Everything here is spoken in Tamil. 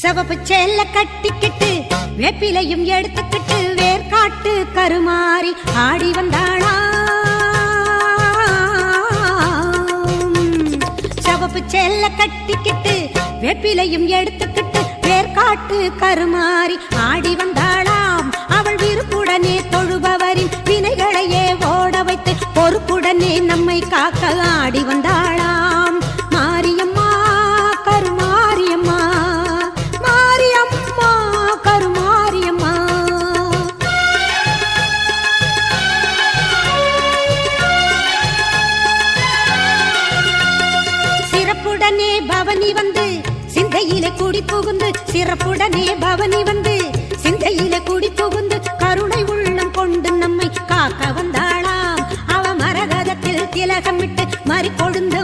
சிவப்பு சேல கட்டிக்கிட்டு வேப்பிலையும் எடுத்துக்கிட்டு வேர்காட்டு கருமாறி ஆடி வந்தாளா. சிவப்பு சேல கட்டிக்கிட்டு வேப்பிலையும் எடுத்துக்கிட்டு வேர்காட்டு கருமாறி ஆடி வந்தாளாம். அவள் விருப்புடனே தொழுபவரின் வினைகளையே ஓட வைத்து பொறுப்புடனே நம்மை காக்க ஆடி வந்தாளாம். மாரியம்மா கருமாரியம்மா, மாரியம்மா கருமாரியம்மா. சிறப்புடனே பவனி வந்து சிந்தையிலே குடி புகுந்து, சிறப்புடனே பவனி வந்து சிந்தையிலே குடி புகுந்து கருணை உள்ளம் கொண்டு நம்மை காக்க வந்தாளாம். அவ மரகதத்தில் திலகமிட்டு மறி கொழுந்து